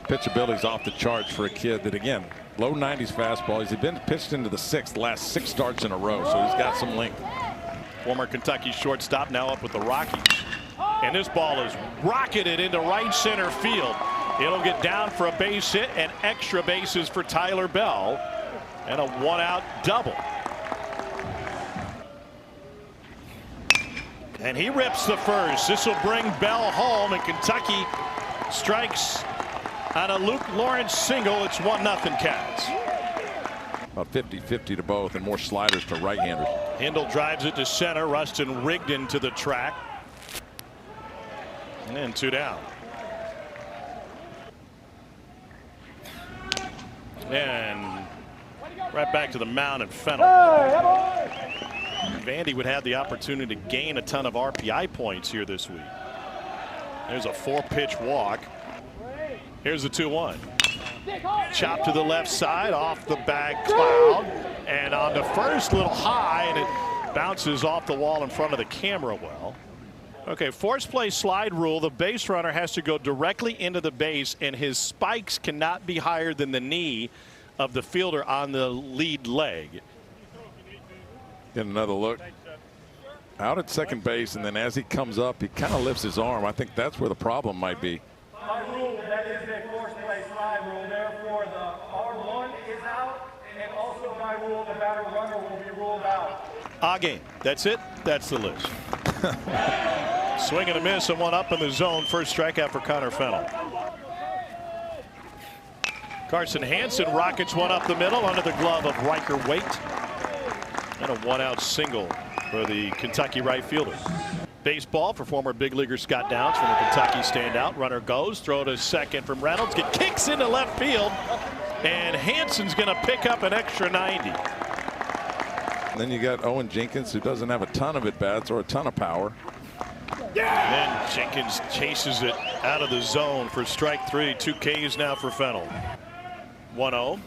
Pitchability's off the charts for a kid that, again, low 90s fastball. He's been pitched into the sixth, last 6 starts in a row, so he's got some length. Former Kentucky shortstop, now up with the Rockies. And this ball is rocketed into right center field. It'll get down for a base hit and extra bases for Tyler Bell. And a 1-out double. And he rips the first. This will bring Bell home, and Kentucky strikes on a Luke Lawrence single. It's 1-0 Cats. About 50-50 to both, and more sliders to right-handers. Hindle drives it to center. Rustin Rigdon to the track. And 2 down. And right back to the mound and Fennel. Vandy would have the opportunity to gain a ton of RPI points here this week. There's a 4-pitch walk. Here's the 2-1. Chop to the left side, off the back cloud, and on the first, little high, and it bounces off the wall in front of the camera well. Okay, force play slide rule. The base runner has to go directly into the base, and his spikes cannot be higher than the knee of the fielder on the lead leg. Get another look out at second base, and then as he comes up, he kind of lifts his arm. I think that's where the problem might be. By rule, that is a force play slide rule. Therefore, the R1 is out, and also by rule, the batter runner will be ruled out. Game. That's it. That's the list. Swing and a miss, and one up in the zone. First strikeout for Connor Fennel. Carson Hansen rockets one up the middle under the glove of Riker Waite. And a 1-out single for the Kentucky right fielder. Baseball for former big leaguer Scott Downs from the Kentucky standout. Runner goes, throw to second from Reynolds. Get kicks into left field, and Hansen's going to pick up an extra 90. And then you got Owen Jenkins, who doesn't have a ton of at-bats or a ton of power. And then Jenkins chases it out of the zone for strike 3. 2 Ks now for Fennel. 1-0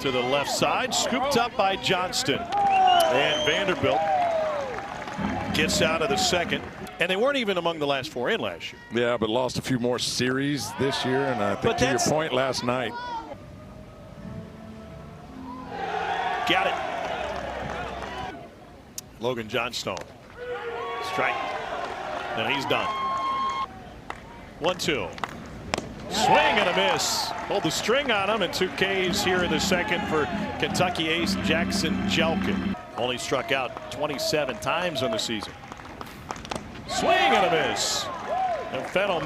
to the left side, scooped up by Johnston. And Vanderbilt gets out of the second. And they weren't even among the last 4 in last year. Yeah, but lost a few more series this year, and I think to your point last night. Got it. Logan Johnstone. Strike. And he's done. 1-2. Swing and a miss. Hold the string on him, and 2 Ks here in the second for Kentucky ace Jackson Jelkin. Only struck out 27 times on the season. Swing and a miss. And Fennel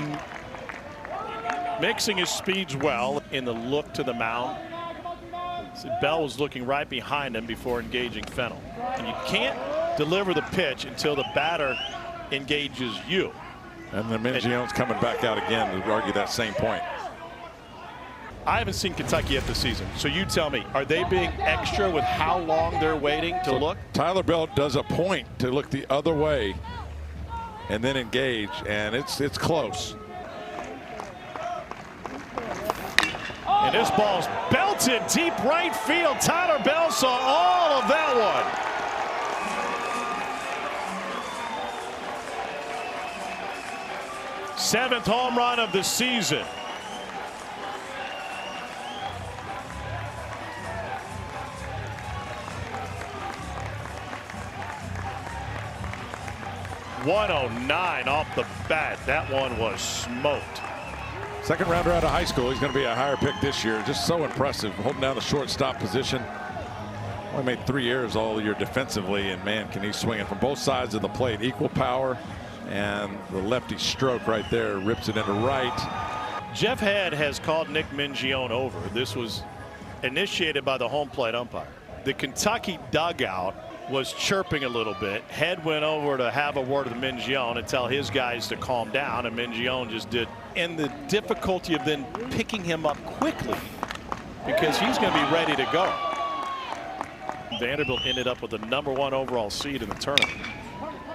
mixing his speeds well in the look to the mound. Bell was looking right behind him before engaging Fennel. And you can't deliver the pitch until the batter engages you. And then Mingione's coming back out again to argue that same point. I haven't seen Kentucky yet this season, so you tell me, are they being extra with how long they're waiting to look? Tyler Bell does a point to look the other way and then engage, and it's close. And this ball's belted deep right field. Tyler Bell saw all of that one. Seventh home run of the season. .109 off the bat. That one was smoked. Second rounder out of high school. He's going to be a higher pick this year. Just so impressive, holding down the shortstop position. Only made 3 errors all year defensively, and man, can he swing it from both sides of the plate. Equal power, and the lefty stroke right there rips it into right. Jeff Head has called Nick Mingione over. This was initiated by the home plate umpire. The Kentucky dugout was chirping a little bit. Head went over to have a word with Mingione and tell his guys to calm down, and Mingione just did. And the difficulty of then picking him up quickly because he's going to be ready to go. Vanderbilt ended up with the #1 overall seed in the tournament.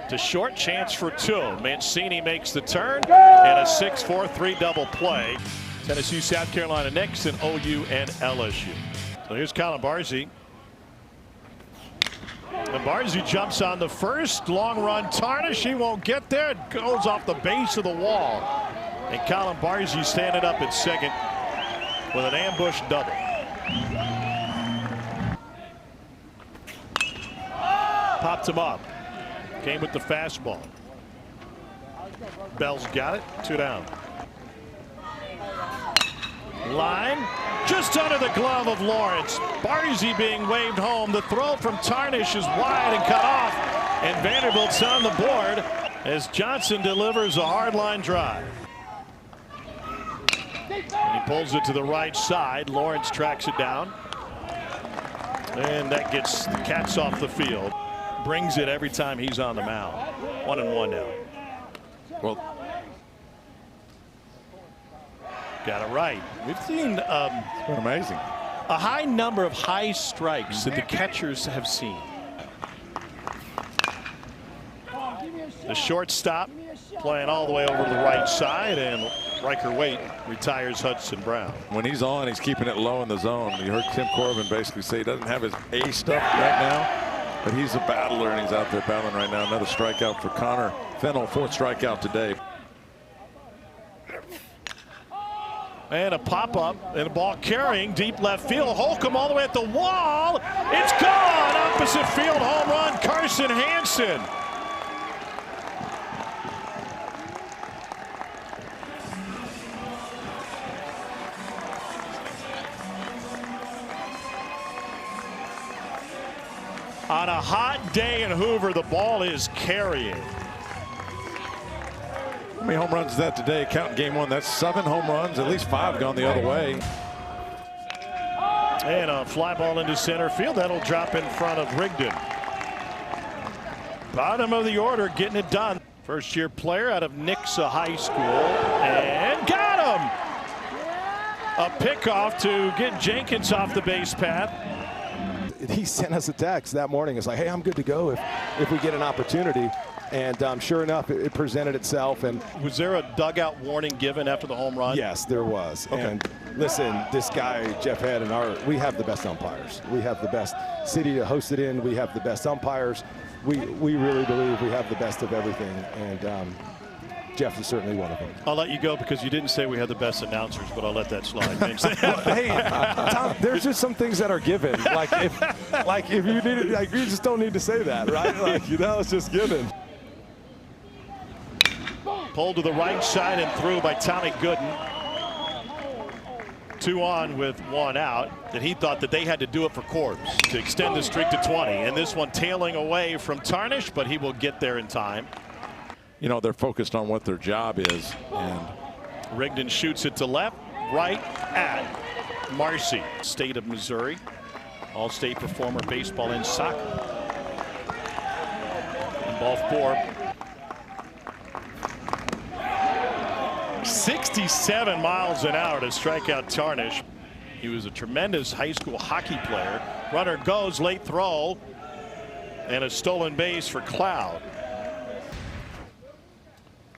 To short, chance for 2. Mancini makes the turn, and a 6-4-3 double play. Tennessee, South Carolina next, and OU and LSU. So here's Colin Barzy. And Barzy jumps on the first long run. Tarnish, he won't get there. It goes off the base of the wall. And Colin Barzy standing up at second with an ambush double. Popped him up. Came with the fastball. Bell's got it. 2 down. Line just under the glove of Lawrence. Barzy being waved home. The throw from Tarnish is wide and cut off. And Vanderbilt's on the board as Johnson delivers a hardline drive. And he pulls it to the right side. Lawrence tracks it down. And that gets the Cats off the field. Brings it every time he's on the mound. 1-1 now. Well, got it right. We've seen it's been amazing. a high number of high strikes that the catchers have seen. The shortstop playing all the way over to the right side, and Riker Waite retires Hudson Brown. When he's on, he's keeping it low in the zone. You heard Tim Corbin basically say he doesn't have his A stuff right now, but he's a battler and he's out there battling right now. Another strikeout for Connor Fennell, 4th strikeout today. And a pop-up and a ball carrying deep left field. Holcomb all the way at the wall. It's gone. Opposite field home run, Carson Hansen. On a hot day in Hoover, the ball is carrying. How many home runs is that today? Counting game 1, that's 7 home runs, at least 5 gone the other way. And a fly ball into center field. That'll drop in front of Rigdon. Bottom of the order, getting it done. First-year player out of Nixa High School. And got him! A pickoff to get Jenkins off the base path. He sent us a text that morning. It's like, hey, I'm good to go if we get an opportunity. And sure enough, it presented itself. And was there a dugout warning given after the home run? yes, there was. Okay. And listen, this guy, Jeff Head, and we have the best umpires. We have the best city to host it in. We have the best umpires. We really believe we have the best of everything. And Jeff is certainly one of them. I'll let you go because you didn't say we had the best announcers, but I'll let that slide. Hey, Tom, there's just some things that are given. Like if you need it, like you just don't need to say that, right? Like, you know, it's just given. Pulled to the right side and through by Tommy Gooden. 2 on with 1 out. And he thought that they had to do it for Corbs to extend the streak to 20. And this one tailing away from Tarnish, but he will get there in time. You know, they're focused on what their job is. And Rigdon shoots it to left, right at Marcy. State of Missouri. All-state performer, baseball and soccer. And ball 4. 67 miles an hour to strike out Tarnish. He was a tremendous high school hockey player. Runner goes, late throw, and a stolen base for Cloud.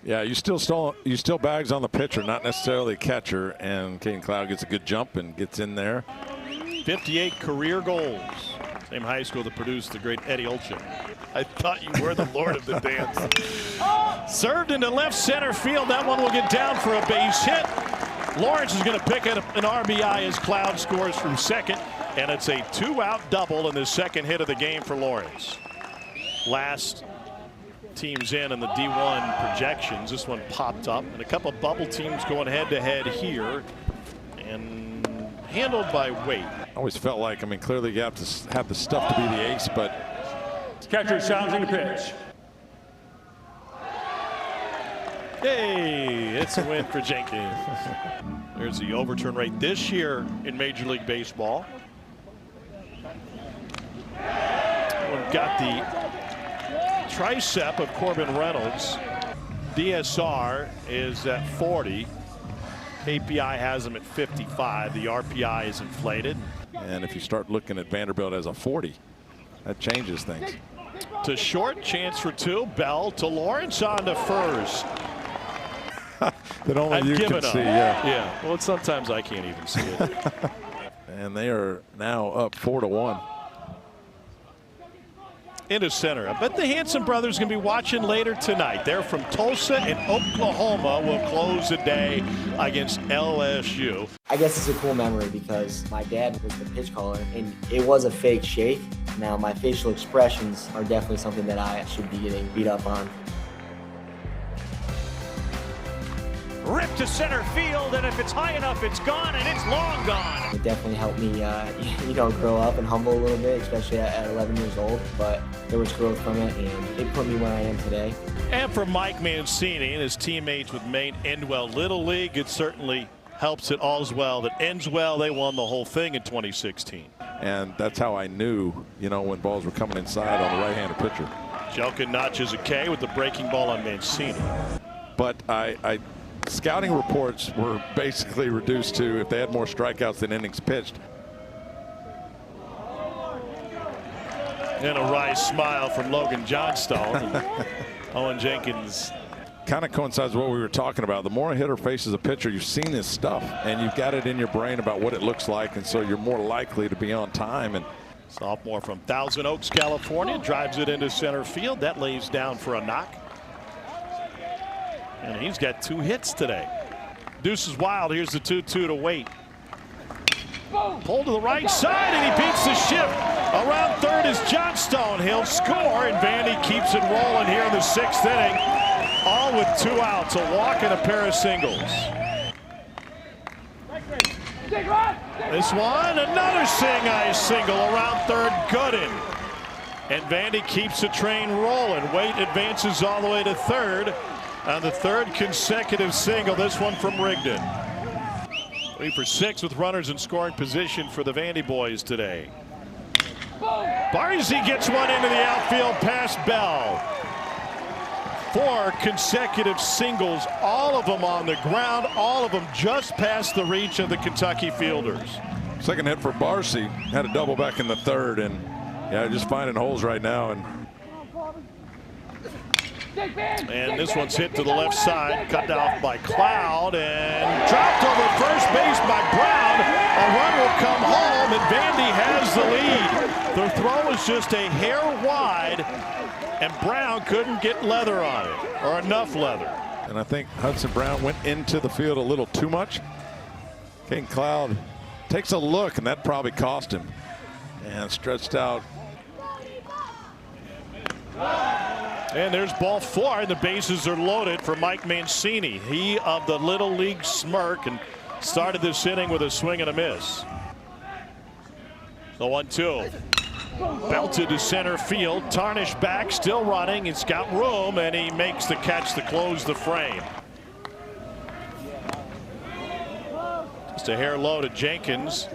yeah, you still bags on the pitcher, not necessarily catcher. And Caden Cloud gets a good jump and gets in there. 58 career goals. Same high school that produced the great Eddie Olczyk. I thought you were the Lord of the dance. Served into left center field. That one will get down for a base hit. Lawrence is going to pick up an RBI as Cloud scores from second. And it's a 2-out double in the second hit of the game for Lawrence. Last teams in the D1 projections. This one popped up. And a couple of bubble teams going head-to-head here. And handled by Waite. I always felt like, I mean, clearly you have to have the stuff to be the ace, but Catcher challenging the pitch. Hey, it's a win for Jenkins. There's the overturn rate this year in Major League Baseball. We've got the tricep of Corbin Reynolds. DSR is at 40. KPI has him at 55. The RPI is inflated. and if you start looking at Vanderbilt as a 40, that changes things. To short, chance for 2. Bell to Lawrence on to first. That only I've you given can up. see. Yeah. Yeah. Well, sometimes I can't even see it. And they are now up 4-1. into center. I bet the Hanson brothers going to be watching later tonight. They're from Tulsa, and Oklahoma will close the day against LSU. I guess it's a cool memory because my dad was the pitch caller, and it was a fake shake. Now, my facial expressions are definitely something that I should be getting beat up on. Ripped to center field, and if it's high enough, it's gone, and it's long gone. It definitely helped me, grow up and humble a little bit, especially at 11 years old. But there was growth from it, and it put me where I am today. And for Mike Mancini and his teammates with Maine Endwell Little League, it certainly helps it all's well that ends well. They won the whole thing in 2016. And that's how I knew, when balls were coming inside on the right-handed pitcher. Jelkin notches a K with the breaking ball on Mancini. But scouting reports were basically reduced to if they had more strikeouts than innings pitched. And a wry smile from Logan Johnstone. Owen Jenkins. Kind of coincides with what we were talking about. The more a hitter faces a pitcher, you've seen this stuff, and you've got it in your brain about what it looks like, and so you're more likely to be on time. And sophomore from Thousand Oaks, California, drives it into center field. That lays down for a knock. And he's got 2 hits today. Deuce is wild. Here's the 2-2 to wait. Pulled to the right side, and he beats the shift. Around third is Johnstone. He'll score, and Vandy keeps it rolling here in the 6th inning. All with 2 outs, a walk and a pair of singles. This one, another single around third, Gooden. And Vandy keeps the train rolling. Waite advances all the way to third on the 3rd consecutive single, this one from Rigdon. 3 for 6 with runners in scoring position for the Vandy boys today. Barzy gets one into the outfield past Bell. 4 consecutive singles, all of them on the ground, all of them just past the reach of the Kentucky fielders. Second hit for Barzy, had a double back in the 3rd, and just finding holes right now. And this one's hit to the left side, cut off by Cloud, and dropped over first base by Brown. A run will come home, and Vandy has the lead. The throw is just a hair wide, and Brown couldn't get leather on it, or enough leather. And I think Hudson Brown went into the field a little too much. King Cloud takes a look, and that probably cost him. And stretched out. And there's ball 4, and the bases are loaded for Mike Mancini. He of the Little League smirk, and started this inning with a swing and a miss. The 1-2. Belted to center field. Tarnish back, still running. It's got room, and he makes the catch to close the frame. Just a hair low to Jenkins.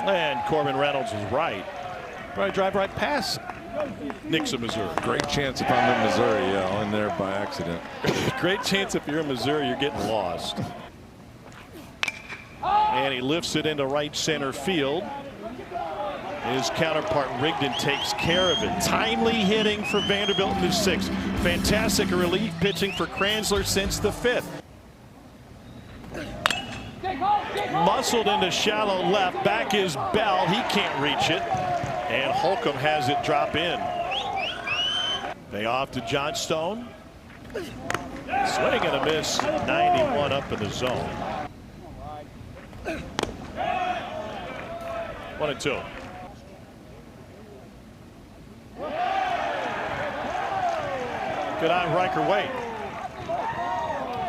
And Corbin Reynolds was right. Probably drive right past Nixa, Missouri. Great chance if I'm in Missouri, I'll in there by accident. Great chance if you're in Missouri, you're getting lost. And he lifts it into right center field. His counterpart Rigdon takes care of it. Timely hitting for Vanderbilt in the 6th. Fantastic relief pitching for Kranzler since the 5th. Muscled into shallow left. Back is Bell. He can't reach it. And Holcomb has it drop in. They off to Johnstone. Swing and a miss. 91 up in the zone. 1-2. Good on Riker Waite.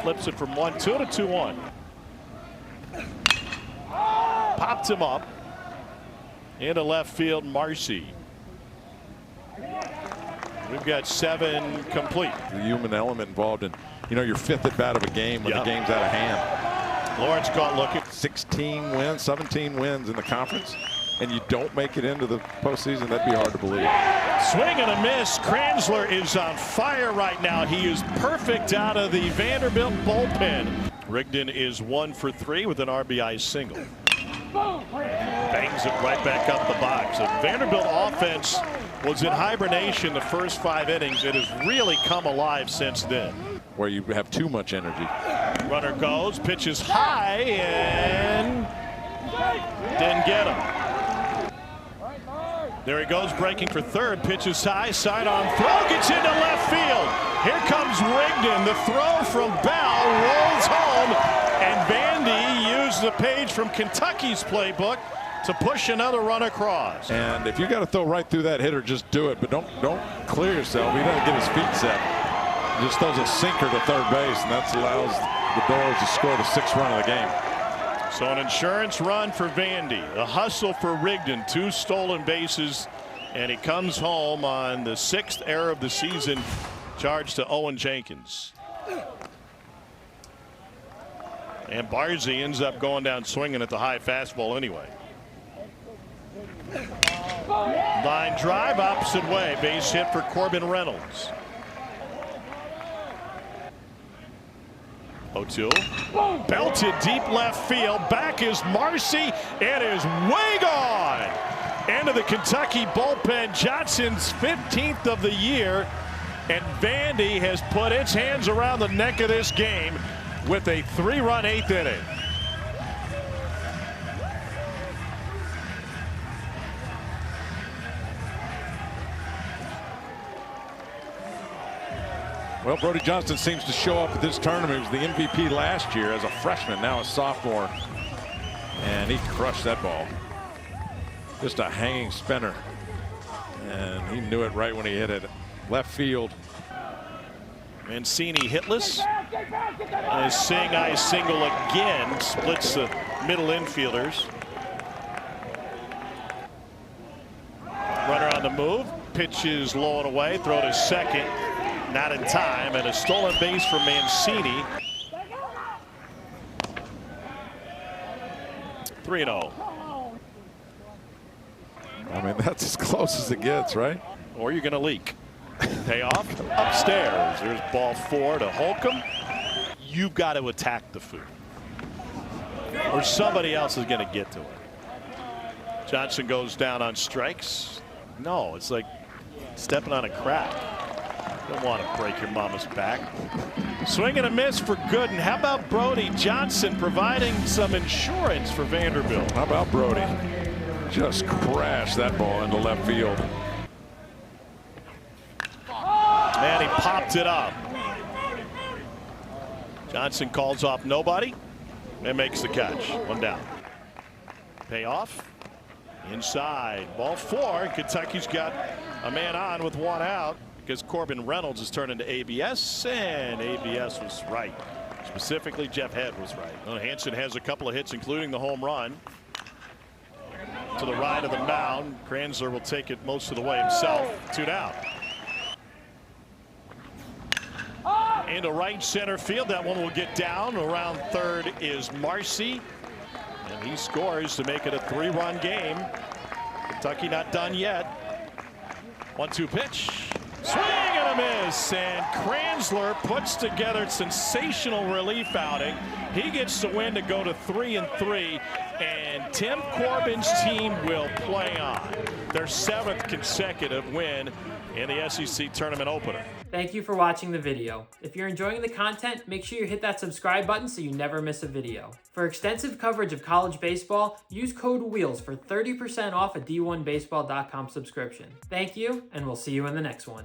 Flips it from 1-2 to 2-1. Popped him up. Into left field, Marcy. We've got 7 complete. The human element involved in, your 5th at bat of a game when the game's out of hand. Lawrence caught looking. 16 wins, 17 wins in the conference, and you don't make it into the postseason. That'd be hard to believe. Swing and a miss. Kranzler is on fire right now. He is perfect out of the Vanderbilt bullpen. Rigdon is 1 for 3 with an RBI single. Bangs it right back up the box. The Vanderbilt offense was in hibernation the first 5 innings. It has really come alive since then. Where you have too much energy. Runner goes, pitches high, and didn't get him. There he goes, breaking for third. Pitches high, sidearm throw, gets into left field. Here comes Rigdon. The throw from Bell rolls home, and Vandy used the page from Kentucky's playbook to push another run across. And if you got to throw right through that hitter, just do it. But don't clear yourself. He doesn't get his feet set. He just throws a sinker to third base, and that allows the Doors to score the 6th run of the game. So an insurance run for Vandy, a hustle for Rigdon, 2 stolen bases, and he comes home on the 6th error of the season, charged to Owen Jenkins. And Barzy ends up going down swinging at the high fastball anyway. Line drive opposite way, base hit for Corbin Reynolds. 0-2. Belted deep left field. Back is Marcy. It is way gone. End of the Kentucky bullpen. Johnson's 15th of the year. And Vandy has put its hands around the neck of this game with a 3-run 8th inning. Well, Brody Johnston seems to show up at this tournament. He was the MVP last year as a freshman, now a sophomore. And he crushed that ball. Just a hanging spinner. And he knew it right when he hit it. Left field. Mancini hitless. And his seeing-eye single again splits the middle infielders. Runner on the move. Pitch is low and away. Throw to second. Not in time, and a stolen base for Mancini. 3-0. I mean, that's as close as it gets, right? Or you're going to leak. Payoff upstairs. There's ball 4 to Holcomb. You've got to attack the food, or somebody else is going to get to it. Johnson goes down on strikes. No, it's like stepping on a crack. Don't want to break your mama's back. Swing and a miss for Gooden. How about Brody Johnson providing some insurance for Vanderbilt? How about Brody? Just crashed that ball into left field. Man, he popped it up. Johnson calls off nobody and makes the catch. 1 down. Payoff. Inside. Ball 4. Kentucky's got a man on with 1 out, because Corbin Reynolds has turned into ABS, and ABS was right. Specifically, Jeff Head was right. Well, Hansen has a couple of hits, including the home run. To the right of the mound. Kranzler will take it most of the way himself. 2 down. Into right center field. That one will get down. Around third is Marcy. And he scores to make it a 3-run game. Kentucky not done yet. 1-2 pitch. Swing and a miss, and Kranzler puts together a sensational relief outing. He gets the win to go to 3-3, and Tim Corbin's team will play on. Their 7th consecutive win in the SEC tournament opener. Thank you for watching the video. If you're enjoying the content, make sure you hit that subscribe button so you never miss a video. For extensive coverage of college baseball, use code WHEELS for 30% off a D1Baseball.com subscription. Thank you, and we'll see you in the next one.